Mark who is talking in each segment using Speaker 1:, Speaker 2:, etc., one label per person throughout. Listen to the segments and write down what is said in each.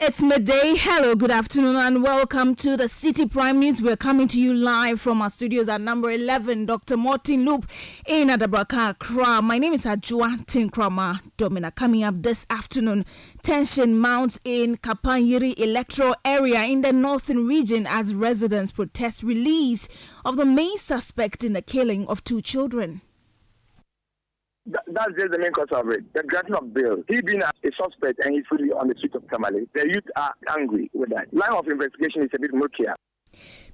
Speaker 1: It's midday. Hello, good afternoon, and welcome to the Citi Prime News. We're coming to you live from our studios at number 11, Dr. Martin Loop in Adabraka, Accra. My name is Ajua Tinkrama Domina. Coming up this afternoon, tension mounts in Kapanyiri electoral area in the northern region as residents protest release of the main suspect in the killing of 2 children.
Speaker 2: That's just the main cause of it. The granting of bail. He being a suspect and he's fully on the street of Tamale. The youth are angry with that. Line of investigation is a bit murkier.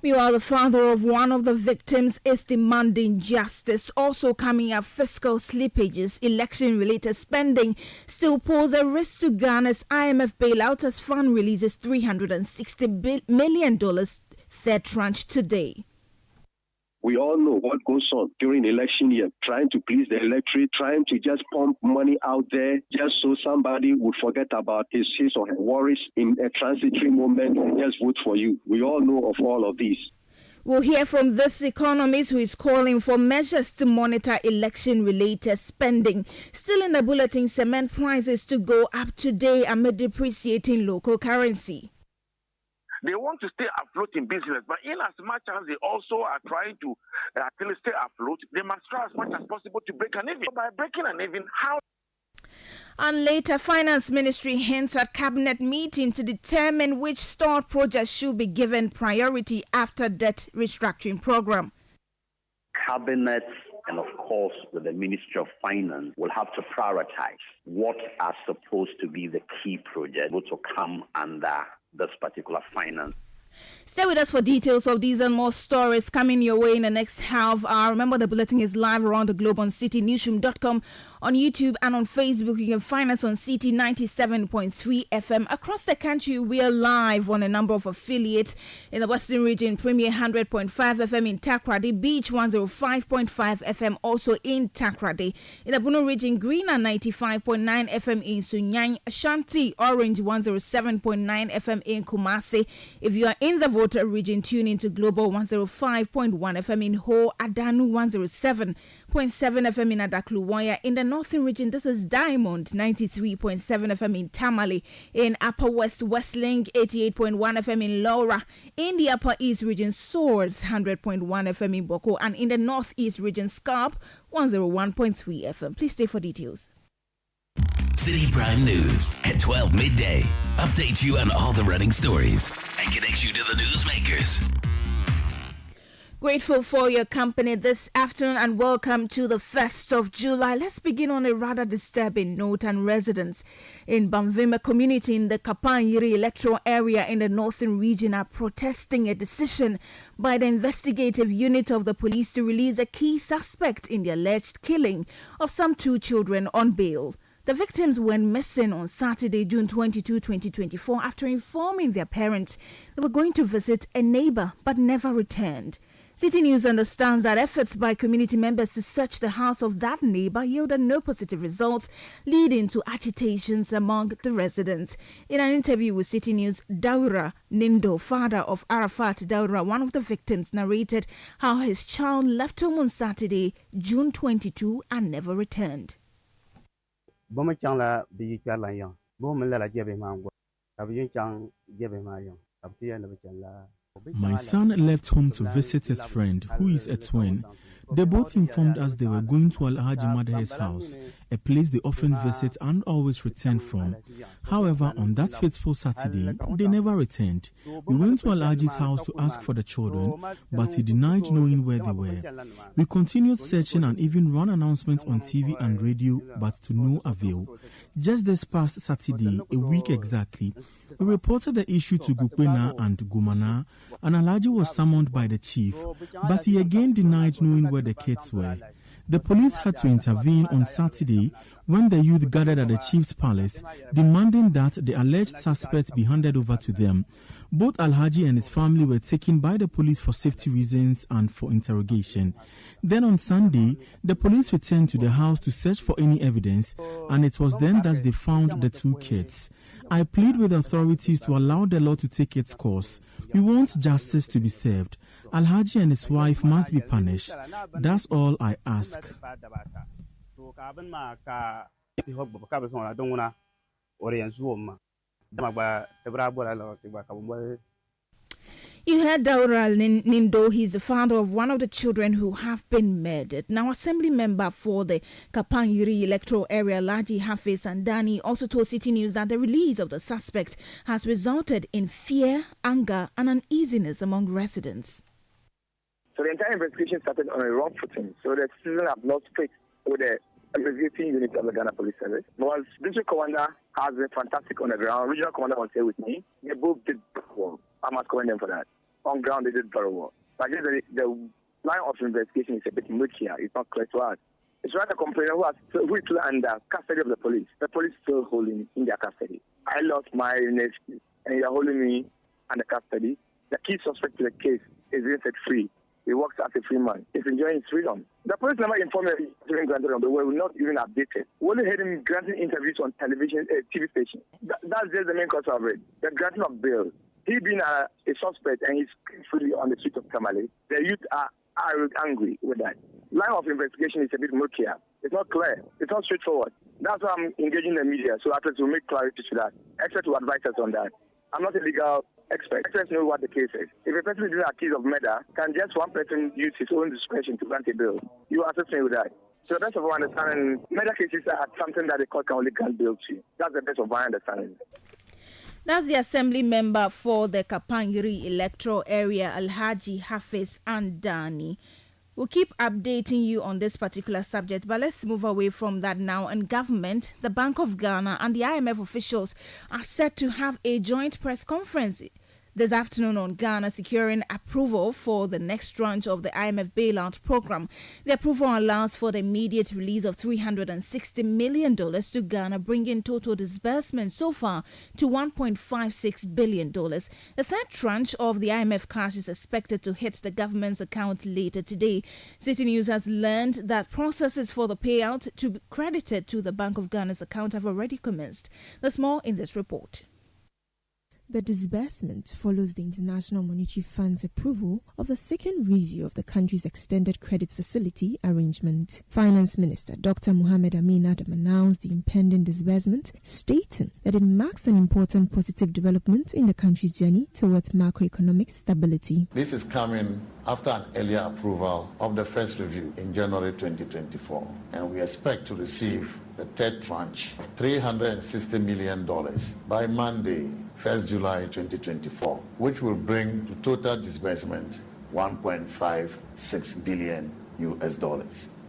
Speaker 1: Meanwhile, the father of one of the victims is demanding justice. Also coming up, fiscal slippages, election-related spending still pose a risk to Ghana's IMF bailout as fund releases $360 million third tranche today.
Speaker 3: We all know what goes on during the election year, trying to please the electorate, trying to just pump money out there just so somebody would forget about his or her worries in a transitory moment and just vote for you. We all know of all of these.
Speaker 1: We'll hear from this economist who is calling for measures to monitor election-related spending. Still in the bulletin, cement prices to go up today amid depreciating local currency.
Speaker 4: They want to stay afloat in business, but in as much as they also are trying to actually stay afloat, they must try as much as possible to break an even. By breaking an even, how?
Speaker 1: And later, Finance Ministry hints at Cabinet meeting to determine which stalled projects should be given priority after debt restructuring program.
Speaker 5: Cabinet and of course with the Ministry of Finance will have to prioritize what are supposed to be the key projects to come under this particular finance.
Speaker 1: Stay with us for details of these and more stories coming your way in the next half hour. Remember, the bulletin is live around the globe on citinewsroom.com, on YouTube and on Facebook. You can find us on Citi 97.3 FM. Across the country, we are live on a number of affiliates. In the Western region, Premier 100.5 FM in Takoradi, Beach 105.5 FM also in Takoradi. In the Bono region, Greener 95.9 FM in Sunyang, Ashanti, Orange 107.9 FM in Kumasi. If you are in the Volta region, tune into Global 105.1 FM in Ho, Adanu 107.7 FM in Adakluwaya. In the Northern region, this is Diamond 93.7 FM in Tamale. In Upper West, Westlink 88.1 FM in Laura. In the Upper East region, Swords 100.1 FM in Boko. And in the Northeast region, Scarp 101.3 FM. Please stay for details.
Speaker 6: Citi Prime News at 12 midday. Update you on all the running stories and connect you to the newsmakers.
Speaker 1: Grateful for your company this afternoon and welcome to the 1st of July. Let's begin on a rather disturbing note. And residents in Bamvima community in the Kapanyiri electoral area in the northern region are protesting a decision by the investigative unit of the police to release a key suspect in the alleged killing of some 2 children on bail. The victims went missing on Saturday, June 22, 2024, after informing their parents they were going to visit a neighbor but never returned. Citi News understands that efforts by community members to search the house of that neighbor yielded no positive results, leading to agitations among the residents. In an interview with Citi News, Daura Nindo, father of Arafat Daura, one of the victims, narrated how his child left home on Saturday, June 22, and never returned.
Speaker 7: My
Speaker 8: son left home to visit his friend, who is a twin. They both informed us they were going to Alhaji Mada's house, a place they often visit and always return from. However, on that fateful Saturday, they never returned. We went to Alhaji's house to ask for the children, but he denied knowing where they were. We continued searching and even ran announcements on TV and radio, but to no avail. Just this past Saturday, a week exactly, we reported the issue to Gukwena and Gumana, and Alhaji was summoned by the chief, but he again denied knowing where the kids were. The police had to intervene on Saturday when the youth gathered at the chief's palace, demanding that the alleged suspect be handed over to them. Both Alhaji and his family were taken by the police for safety reasons and for interrogation. Then on Sunday, the police returned to the house to search for any evidence, and it was then that they found the 2 kids. I plead with authorities to allow the law to take its course. We want justice to be served. Alhaji and his wife must be punished. That's all I ask.
Speaker 1: You heard Daura Nindo. He's the father of one of the children who have been murdered. Now, Assembly member for the Kapangiri electoral area, Laji Hafiz Andani, also told Citi News that the release of the suspect has resulted in fear, anger, and uneasiness among residents.
Speaker 2: So the entire investigation started on a wrong footing. So the citizens have lost faith with the investigating unit of the Ghana Police Service. Because District Commander has been fantastic on the ground. Regional Commander was here with me. They both did well. I must commend them for that. On ground, they did very well. But the line of investigation is a bit murky. It's not clear to us. It's rather a complainant who is still under custody of the police. The police still holding in their custody. I lost my nephew, and they're holding me under custody. The key suspect to the case is being set free. He works as a free man. He's enjoying his freedom. The police never informed me during granted on the way. We're not even updated. We only heard him granting interviews on television, TV station. That's just the main cause of it. The granting of bail. He being a suspect and he's freely on the street of Tamale. The youth are angry with that. Line of investigation is a bit murkier. It's not clear. It's not straightforward. That's why I'm engaging the media, so I will make clarity to that. Except to advise us on that. I'm not a legal expert. Experts know what the case is. If a person is doing a case of murder, can just one person use his own discretion to grant a bill? You assist me with that. So the best of our understanding, murder cases are something that the court can only grant bail to. That's the best of my understanding.
Speaker 1: That's the Assembly member for the Kapangiri electoral area, Alhaji Hafiz Andani. We'll keep updating you on this particular subject, but let's move away from that now. And government, the Bank of Ghana, and the IMF officials are set to have a joint press conference this afternoon on Ghana securing approval for the next tranche of the IMF bailout program. The approval allows for the immediate release of $360 million to Ghana, bringing total disbursements so far to $1.56 billion. The third tranche of the IMF cash is expected to hit the government's account later today. Citi News has learned that processes for the payout to be credited to the Bank of Ghana's account have already commenced. There's more in this report.
Speaker 9: The disbursement follows the International Monetary Fund's approval of the second review of the country's extended credit facility arrangement. Finance Minister Dr. Mohamed Amin Adam announced the impending disbursement, stating that it marks an important positive development in the country's journey towards macroeconomic stability.
Speaker 10: This is coming after an earlier approval of the first review in January 2024, and we expect to receive the third tranche of $360 million by Monday, 1st July 2024, which will bring to total disbursement $1.56 billion.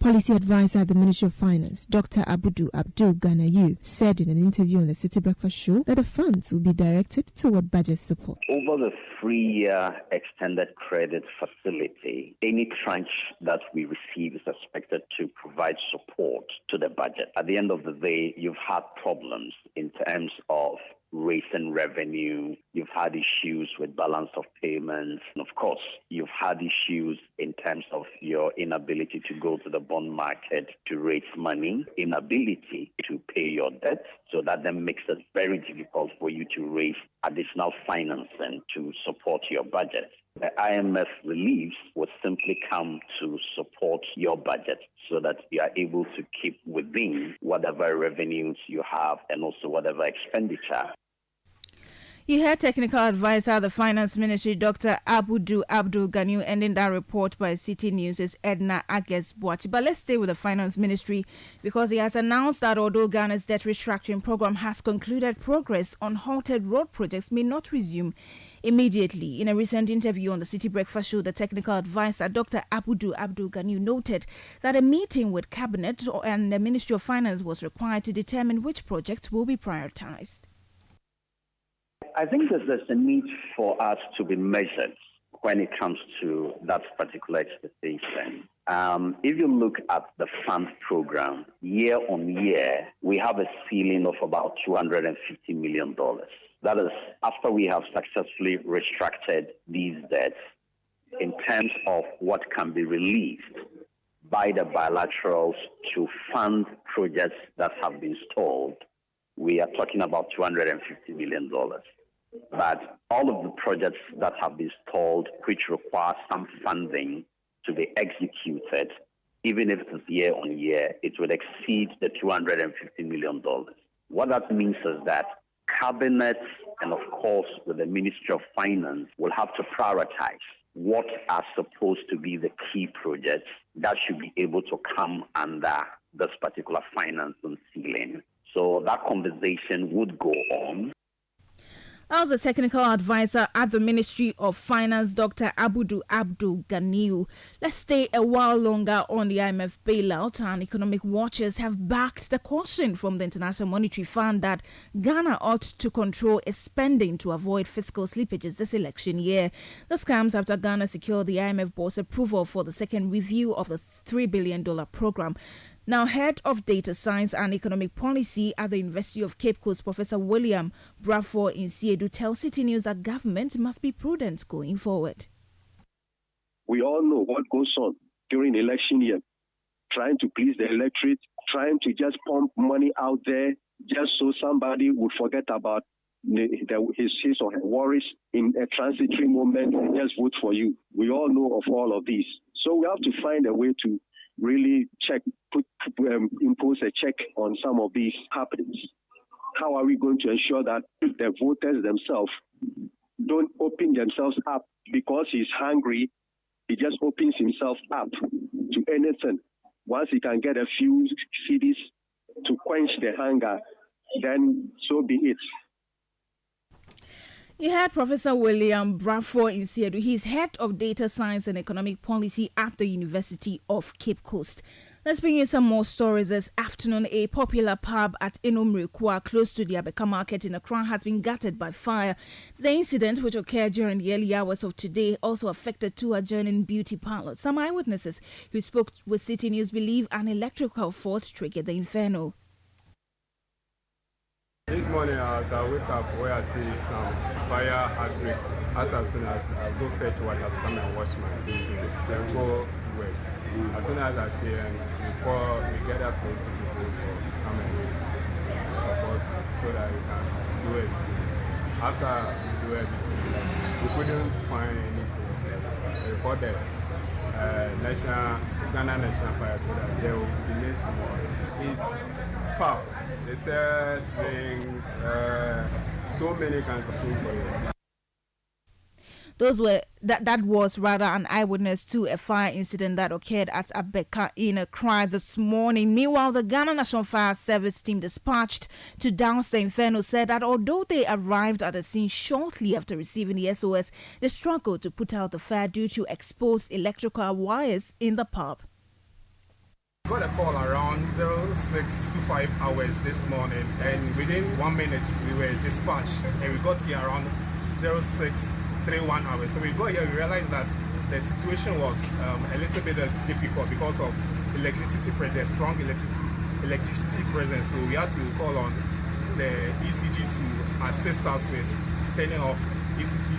Speaker 9: Policy advisor at the Ministry of Finance, Dr. Abdul Ganayu, said in an interview on the City Breakfast Show that the funds will be directed toward budget support.
Speaker 5: Over the 3-year extended credit facility, any tranche that we receive is expected to provide support to the budget. At the end of the day, you've had problems in terms of raising revenue, you've had issues with balance of payments, and of course, you've had issues in terms of your inability to go to the bond market to raise money, inability to pay your debt, so that then makes it very difficult for you to raise additional financing to support your budget. The IMF reliefs would simply come to support your budget so that you are able to keep within whatever revenues you have and also whatever expenditure.
Speaker 1: You heard technical advisor at the Finance Ministry, Dr. Abdul Ganayu, ending that report by Citi News' Edna Ages-Boachi. But let's stay with the Finance Ministry because he has announced that although Ghana's debt restructuring program has concluded, progress on halted road projects may not resume immediately. In a recent interview on the City Breakfast Show, the technical advisor, Dr. Abdul Ganayu, noted that a meeting with Cabinet and the Ministry of Finance was required to determine which projects will be prioritized.
Speaker 5: I think that there's a need for us to be measured when it comes to that particular expectation. If you look at the fund program, year on year, we have a ceiling of about $250 million. That is after we have successfully restructured these debts in terms of what can be released by the bilaterals to fund projects that have been stalled. We are talking about $250 million. But all of the projects that have been stalled, which require some funding to be executed, even if it's year on year, it would exceed the $250 million. What that means is that Cabinet and, of course, with the Ministry of Finance will have to prioritize what are supposed to be the key projects that should be able to come under this particular financing ceiling. So that conversation would go on.
Speaker 1: That was the technical advisor at the Ministry of Finance, Dr. Abudu Abdul Ganiu. Let's stay a while longer on the IMF bailout, and economic watchers have backed the caution from the International Monetary Fund that Ghana ought to control its spending to avoid fiscal slippages this election year. This comes after Ghana secured the IMF board's approval for the second review of the $3 billion program. Now, head of data science and economic policy at the University of Cape Coast, Professor William Bradford Insiedu, tells Citi News that government must be prudent going forward.
Speaker 3: We all know what goes on during election year, trying to please the electorate, trying to just pump money out there just so somebody would forget about his or her worries in a transitory moment and just vote for you. We all know of all of these. So we have to find a way to really impose a check on some of these happenings. How are we going to ensure that the voters themselves don't open themselves up because he's hungry? He just opens himself up to anything. Once he can get a few cedis to quench the hunger, then so be it.
Speaker 1: You heard Professor William Bradford Insiedu. He's head of data science and economic policy at the University of Cape Coast. Let's bring in some more stories this afternoon. A popular pub at Inumrikwa, close to the Abeka market in Accra, has been gutted by fire. The incident, which occurred during the early hours of today, also affected two adjoining beauty parlors. Some eyewitnesses who spoke with Citi News believe an electrical fault triggered the inferno.
Speaker 11: This morning, as I wake up, where I see some fire outbreak, as soon as I go fetch water to come and wash my business, then go work. As soon as I see and we get up with people to come and support so that we can do it. After we do everything, we couldn't find anything. We report the Ghana National Fire so that they will delay some more. It's pub. They sell drinks, so many kinds of things for you.
Speaker 1: That was rather an eyewitness to a fire incident that occurred at Abeka in Accra this morning. Meanwhile, the Ghana National Fire Service team dispatched to douse the inferno said that although they arrived at the scene shortly after receiving the SOS, they struggled to put out the fire due to exposed electrical wires in the pub.
Speaker 11: Got a call around 0625 hours this morning, and within 1 minute we were dispatched, and we got here around 0631 hours. So we got here, we realized that the situation was a little bit difficult because of strong electricity presence. So we had to call on the ECG to assist us with turning off ECG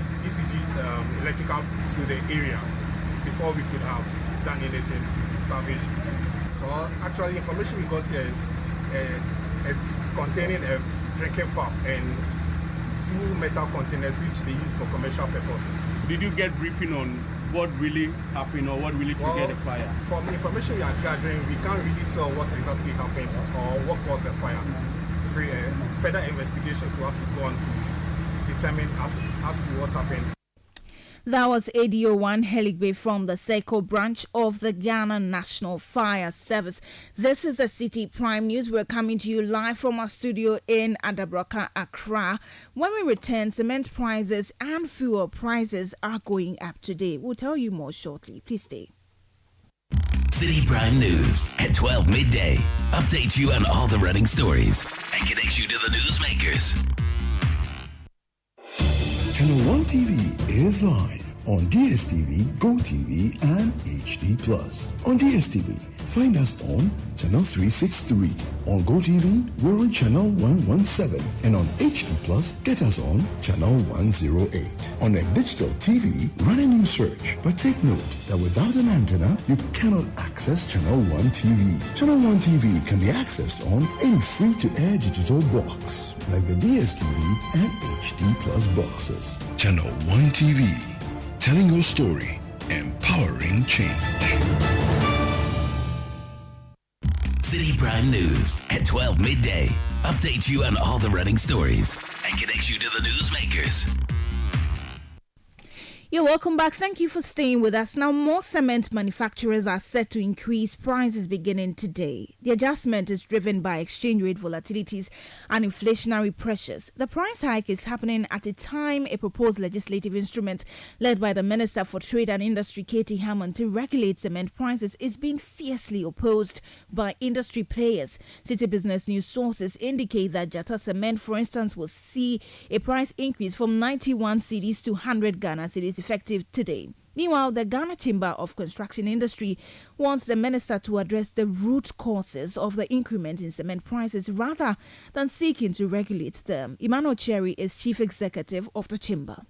Speaker 11: electrical to the area before we could have done anything to salvage this. Well, actually, information we got here is it's containing a drinking cup and two metal containers which they use for commercial purposes.
Speaker 12: Did you get briefing on what really happened or what really triggered the fire?
Speaker 11: From the information we are gathering, we can't really tell what exactly happened or what caused the fire. Further investigations will have to go on to determine as to what happened.
Speaker 1: That was ADO1 Heligbe from the Seiko branch of the Ghana National Fire Service. This is the Citi Prime News. We're coming to you live from our studio in Adabraka, Accra. When we return, cement prices and fuel prices are going up today. We'll tell you more shortly. Please stay.
Speaker 6: Citi Prime News at 12 midday. Updates you on all the running stories and connects you to the newsmakers.
Speaker 13: Channel 1 TV is live on DSTV, GoTV, and HD+. On DSTV, find us on Channel 363. On GoTV, we're on Channel 117. And on HD+, get us on Channel 108. On a digital TV, run a new search. But take note that without an antenna, you cannot access Channel 1 TV. Channel 1 TV can be accessed on any free-to-air digital box, like the DSTV and HD+ boxes. Channel 1 TV, telling your story, empowering change.
Speaker 6: Citi Prime News at 12 midday. Update you on all the running stories and connect you to the newsmakers.
Speaker 1: You're welcome back. Thank you for staying with us. Now, more cement manufacturers are set to increase prices beginning today. The adjustment is driven by exchange rate volatilities and inflationary pressures. The price hike is happening at a time a proposed legislative instrument led by the Minister for Trade and Industry, Katie Hammond, to regulate cement prices is being fiercely opposed by industry players. City Business News sources indicate that Jata Cement, for instance, will see a price increase from 91 cedis to 100 Ghana cedis effective today. Meanwhile, the Ghana Chamber of Construction Industry wants the minister to address the root causes of the increment in cement prices rather than seeking to regulate them. Emmanuel Cherry is chief executive of the chamber.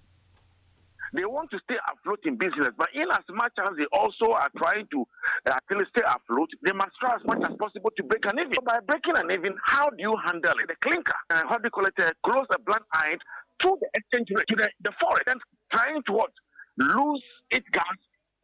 Speaker 4: They want to stay afloat in business, but in as much as they also are trying to actually stay afloat, they must try as much as possible to break an even. So by breaking an even, how do you handle it? The clinker, how do you call it, close the blunt eye to the exchange rate, to the forest, and trying to what? Lose its gas,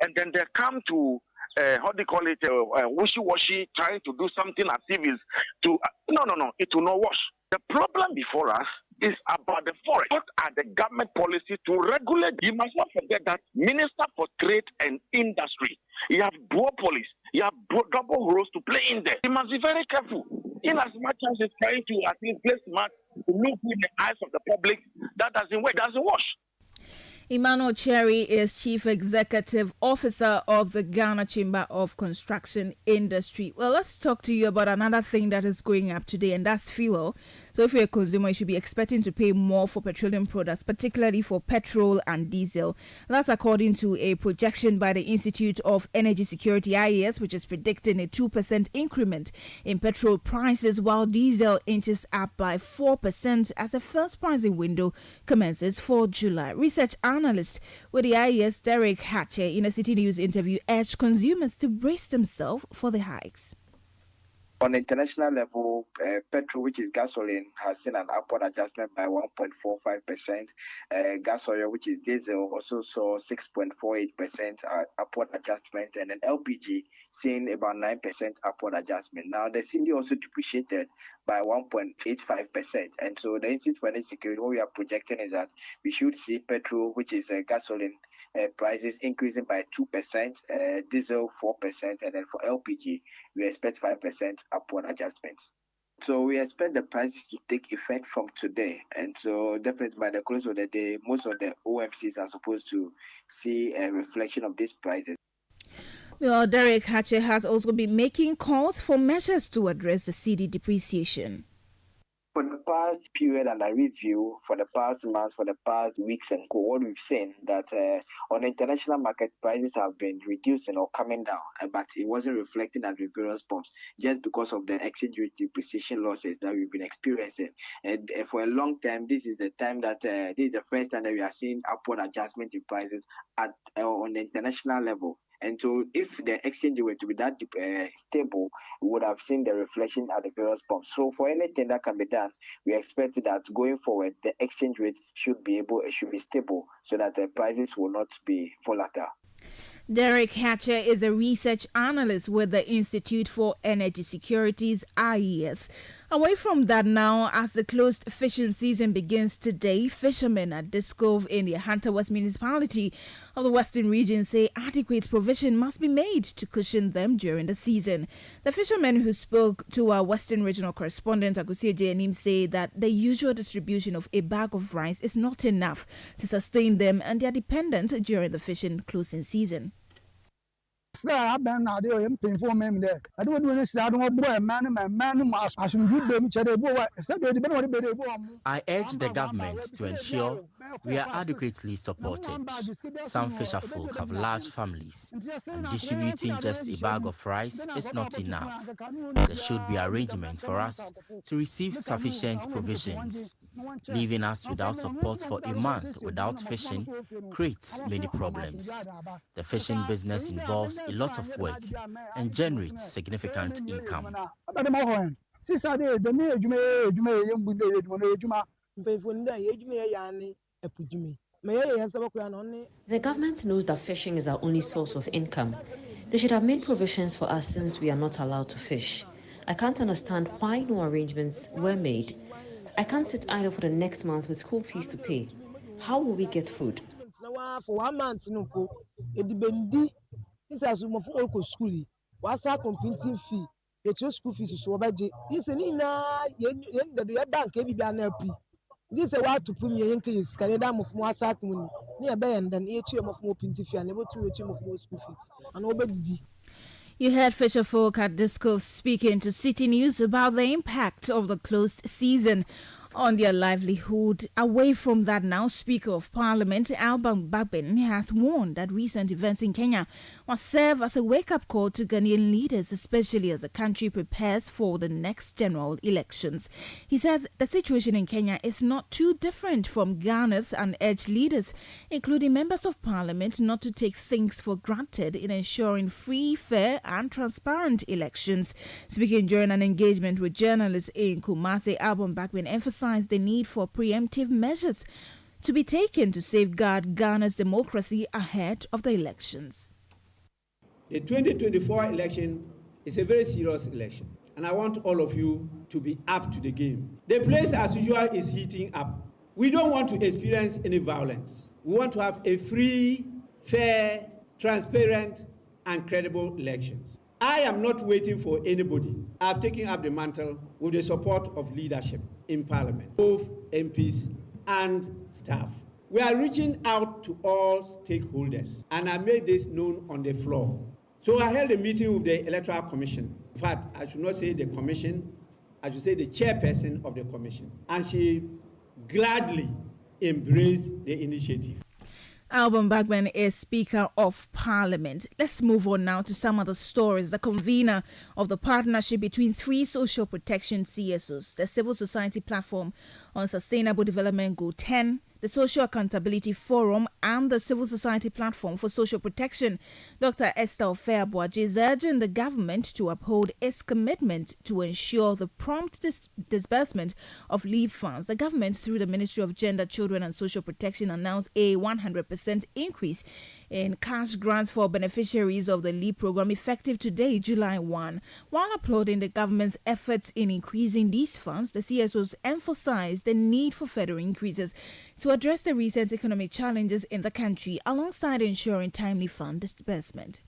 Speaker 4: and then they come to wishy-washy, trying to do something as if it's to no, it will not wash. The problem before us is about the forest. What are the government policies to regulate? You must not forget that Minister for Trade and Industry, you have duopolies, you have double roles to play in there. You must be very careful. In as much as it's trying to at least play smart, to look in the eyes of the public, that doesn't work, doesn't wash.
Speaker 1: Emmanuel Cherry is Chief Executive Officer of the Ghana Chamber of Construction Industry. Well, let's talk to you about another thing that is going up today, and that's fuel. So if you're a consumer, you should be expecting to pay more for petroleum products, particularly for petrol and diesel. That's according to a projection by the Institute of Energy Security, IES, which is predicting a 2% increment in petrol prices, while diesel inches up by 4% as the first pricing window commences for July. Research analyst with the IES, Derek Hatcher, in a City News interview, urged consumers to brace themselves for the hikes.
Speaker 14: On the international level, petrol, which is gasoline, has seen an upward adjustment by 1.45%. Gas oil, which is diesel, also saw 6.48% upward adjustment. And then LPG, seeing about 9% upward adjustment. Now, the Citi also depreciated by 1.85%. And so the Institute for Energy Security, what we are projecting is that we should see petrol, which is gasoline, prices increasing by 2%, diesel 4%, and then for LPG, we expect 5% upward adjustments. So we expect the prices to take effect from today. And so definitely by the close of the day, most of the OFCs are supposed to see a reflection of these prices.
Speaker 1: Well, Derek Hatcher has also been making calls for measures to address the cedi depreciation.
Speaker 14: For the past period under review, for the past months, for the past weeks and what we've seen that on the international market, prices have been reducing or coming down, but it wasn't reflecting at the various pumps just because of the exchange rate depreciation losses that we've been experiencing. And for a long time, this is the time that this is the first time that we are seeing upward adjustment in prices at on the international level. And so if the exchange were to be that stable, we would have seen the reflection at the various pumps. So for anything that can be done, we expect that going forward, the exchange rate should be stable so that the prices will not be volatile.
Speaker 1: Derek Hatcher is a research analyst with the Institute for Energy Security's IES. Away from that now, as the closed fishing season begins today, fishermen at Discove in the Hunter West municipality of the Western region say adequate provision must be made to cushion them during the season. The fishermen who spoke to our Western regional correspondent Agusia Janim say that the usual distribution of a bag of rice is not enough to sustain them and they are dependent during the fishing closing season.
Speaker 15: I urge
Speaker 16: the government to ensure we are adequately supported. Some fisherfolk have large families, and distributing just a bag of rice is not enough. There should be arrangements for us to receive sufficient provisions. Leaving us without support for a month without fishing creates many problems. The fishing business involves a lot of work and generates significant income.
Speaker 15: The
Speaker 17: government knows that fishing is our only source of income. They should have made provisions for us since we are not allowed to fish. I can't understand why no arrangements were made. I can't sit idle for the next month with school fees to pay. How will we get food?
Speaker 15: For 1 month, it depends. This is my for school. What's our completing fee? Your school fees so bad. This is the bank. This is what to put me in case Canada of more sack money. Near bay and then ATM of more pinty fee and able to ATM of more school fees. And nobody.
Speaker 1: You heard Fisher Folk at Disco speaking to City News about the impact of the closed season on their livelihood. Away from that now, Speaker of Parliament Alban Bagbin has warned that recent events in Kenya must serve as a wake-up call to Ghanaian leaders, especially as the country prepares for the next general elections. He said the situation in Kenya is not too different from Ghana's and urged leaders, including members of Parliament, not to take things for granted in ensuring free, fair and transparent elections. Speaking during an engagement with journalists in Kumasi, Alban Bagbin emphasized the need for preemptive measures to be taken to safeguard Ghana's democracy ahead of the elections.
Speaker 18: The 2024 election is a very serious election, and I want all of you to be up to the game. The place, as usual, is heating up. We don't want to experience any violence. We want to have a free, fair, transparent, and credible elections. I am not waiting for anybody. I have taken up the mantle with the support of leadership in Parliament, both MPs and staff. We are reaching out to all stakeholders, and I made this known on the floor. So I held a meeting with the Electoral Commission. In fact, I should not say the commission, I should say the chairperson of the commission. And she gladly embraced the initiative.
Speaker 1: Alban Bagbin is Speaker of Parliament. Let's move on now to some other stories. The convener of the partnership between three social protection CSOs, the Civil Society Platform on Sustainable Development Goal 10, the Social Accountability Forum and the Civil Society Platform for Social Protection, Dr. Esther Ofeabuaji, is urging the government to uphold its commitment to ensure the prompt disbursement of leave funds. The government, through the Ministry of Gender, Children and Social Protection, announced a 100% increase in cash grants for beneficiaries of the leave program effective today, July 1. While applauding the government's efforts in increasing these funds, the CSOs emphasized the need for further increases to address the recent economic challenges in the country, alongside ensuring timely fund disbursement.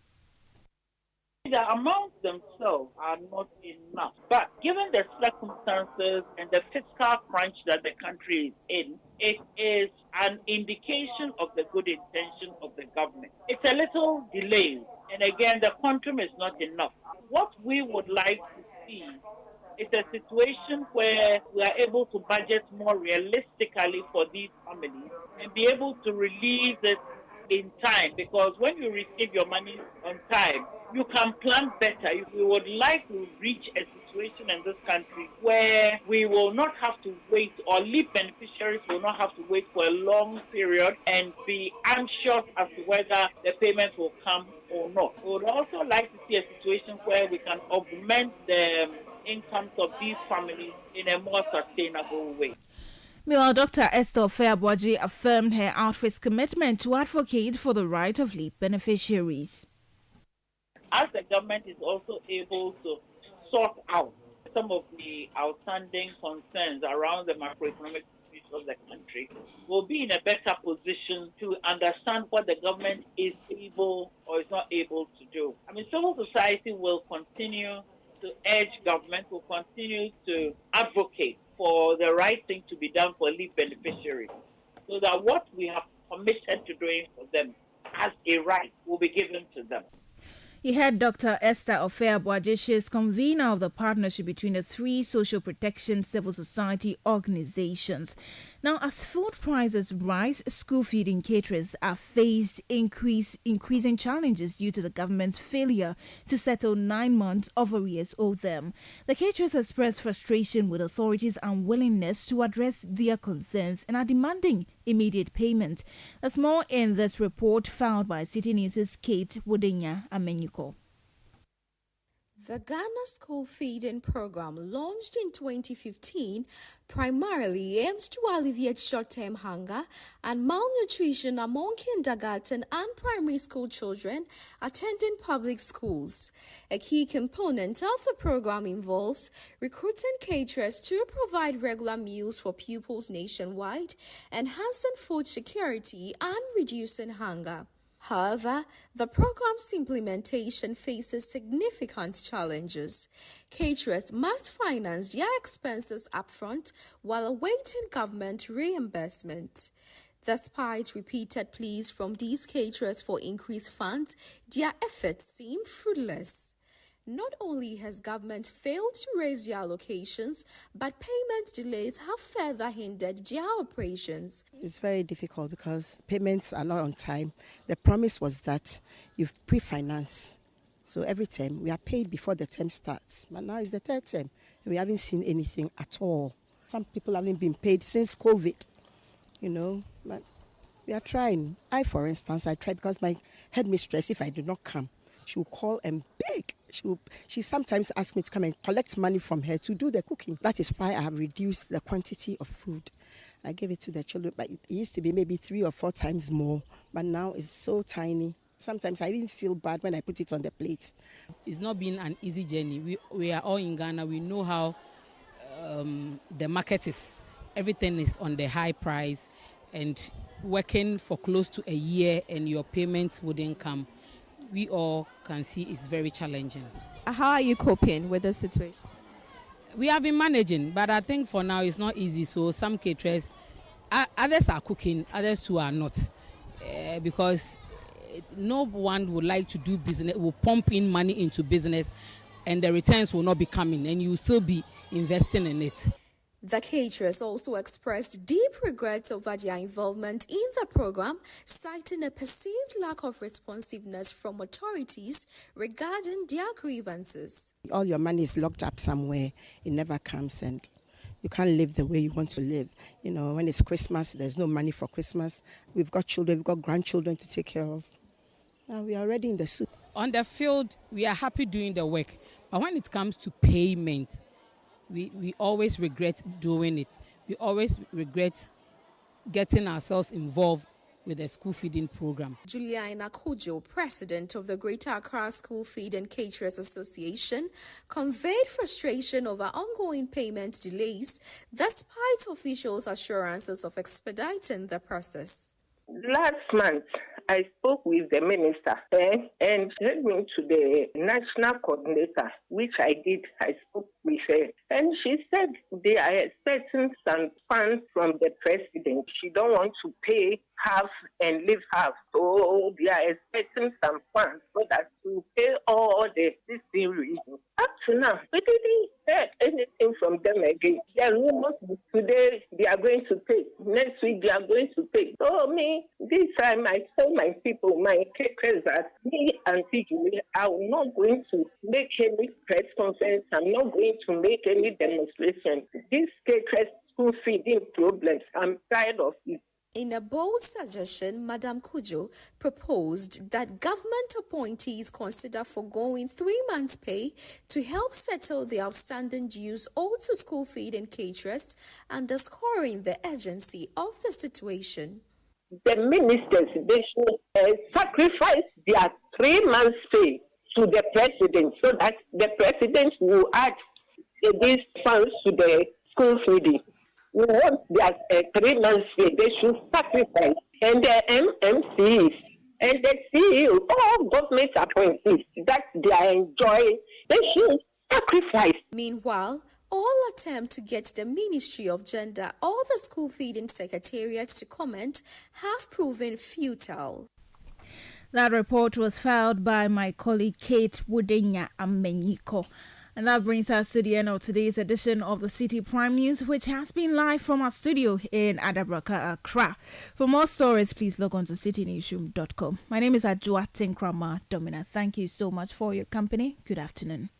Speaker 19: The amounts themselves are not enough, but given the circumstances and the fiscal crunch that the country is in, it is an indication of the good intention of the government. It's a little delayed, and again, the quantum is not enough. What we would like to see is a situation where we are able to budget more realistically for these families and be able to release it in time, because when you receive your money on time, you can plan better. We would like to reach a situation in this country where we will not have to wait, or leave beneficiaries will not have to wait for a long period and be anxious as to whether the payments will come or not. We would also like to see a situation where we can augment the incomes of these families in a more sustainable way.
Speaker 1: Meanwhile, Dr. Esther Ofeabuaji affirmed her outfit's commitment to advocate for the right of leave beneficiaries.
Speaker 19: As the government is also able to sort out some of the outstanding concerns around the macroeconomic situation of the country, we'll be in a better position to understand what the government is able or is not able to do. I mean, civil society will continue to urge government, will continue to advocate for the right thing to be done for leave beneficiaries, so that what we have committed to doing for them as a right will be given to them.
Speaker 1: You heard Dr. Esther Ofeabuaji. She is convener of the partnership between the three social protection civil society organizations. Now, as food prices rise, school feeding caterers are faced increasing challenges due to the government's failure to settle 9 months of arrears owed them. The caterers expressed frustration with authorities' unwillingness to address their concerns and are demanding immediate payment. There's more in this report filed by Citi News' Kate Wodenya Amenyuko.
Speaker 20: The Ghana School Feeding Program, launched in 2015, primarily aims to alleviate short-term hunger and malnutrition among kindergarten and primary school children attending public schools. A key component of the program involves recruiting caterers to provide regular meals for pupils nationwide, enhancing food security and reducing hunger. However, the program's implementation faces significant challenges. Caterers must finance their expenses upfront while awaiting government reimbursement. Despite repeated pleas from these caterers for increased funds, their efforts seem fruitless. Not only has government failed to raise their allocations, but payment delays have further hindered their operations.
Speaker 21: It's very difficult because payments are not on time. The promise was that you've pre-financed. So every term we are paid before the term starts. But now it's the third term and we haven't seen anything at all. Some people haven't been paid since COVID, but we are trying. For instance, I tried because my headmistress, if I do not come, she will call and beg. She sometimes asks me to come and collect money from her to do the cooking. That is why I have reduced the quantity of food. I gave it to the children, but it used to be maybe 3 or 4 times more. But now it's so tiny. Sometimes I even feel bad when I put it on the plate.
Speaker 22: It's not been an easy journey. We are all in Ghana. We know how the market is. Everything is on the high price, and working for close to a year and your payments wouldn't come. We all can see it's very challenging.
Speaker 9: How are you coping with the situation?
Speaker 22: We have been managing, but I think for now it's not easy. So some caterers, others are cooking, others too are not, because no one would like to do business, will pump in money into business, and the returns will not be coming, and you will still be investing in it.
Speaker 20: The caterers also expressed deep regrets over their involvement in the program, citing a perceived lack of responsiveness from authorities regarding their grievances.
Speaker 21: All your money is locked up somewhere. It never comes, and you can't live the way you want to live. When it's Christmas, there's no money for Christmas. We've got children, we've got grandchildren to take care of. Now we are already in the soup.
Speaker 22: On the field, we are happy doing the work, but when it comes to payment, we always regret doing it. We always regret getting ourselves involved with the school feeding program.
Speaker 20: Juliana Kojo, president of the Greater Accra School Feed and Caterers Association, conveyed frustration over ongoing payment delays, despite officials' assurances of expediting the process.
Speaker 23: Last month, I spoke with the minister and led me to the national coordinator, which I did. I spoke with her. And she said they are expecting some funds from the president. She don't want to pay half and leave half. So they are expecting some funds so that to pay all the existing reasons. Up to now, we didn't hear anything from them again. There are rumors today they are going to pay. Next week they are going to pay. So this time I told my people, my caterers, that me and Julie are not going to make any press conference. I'm not going to make any demonstration. This caterers school feeding problems, I'm tired of it.
Speaker 20: In a bold suggestion, Madam Kujo proposed that government appointees consider foregoing 3 months' pay to help settle the outstanding dues owed to school feeding caterers, underscoring the urgency of the situation.
Speaker 23: The ministers, they should sacrifice their 3 months' pay to the president so that the president will add these funds to the school feeding. We want their 3 months pay. They should sacrifice. And the MMCs and the CEO, all government appointees that they are enjoying, they should sacrifice.
Speaker 20: Meanwhile, all attempts to get the Ministry of Gender or the School Feeding Secretariat to comment have proven futile.
Speaker 1: That report was filed by my colleague Kate Wudenya Amenyiko. And that brings us to the end of today's edition of the Citi Prime News, which has been live from our studio in Adabraka, Accra. For more stories, please log on to citinewsroom.com. My name is Ajua Tinkrama Domina. Thank you so much for your company. Good afternoon.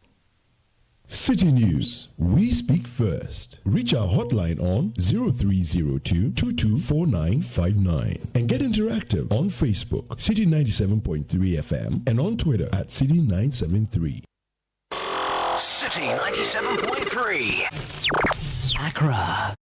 Speaker 13: Citi News, we speak first. Reach our hotline on 0302 224959 and get interactive on Facebook, Citi 97.3 FM, and on Twitter at Citi 973.
Speaker 6: City 97.3. Accra.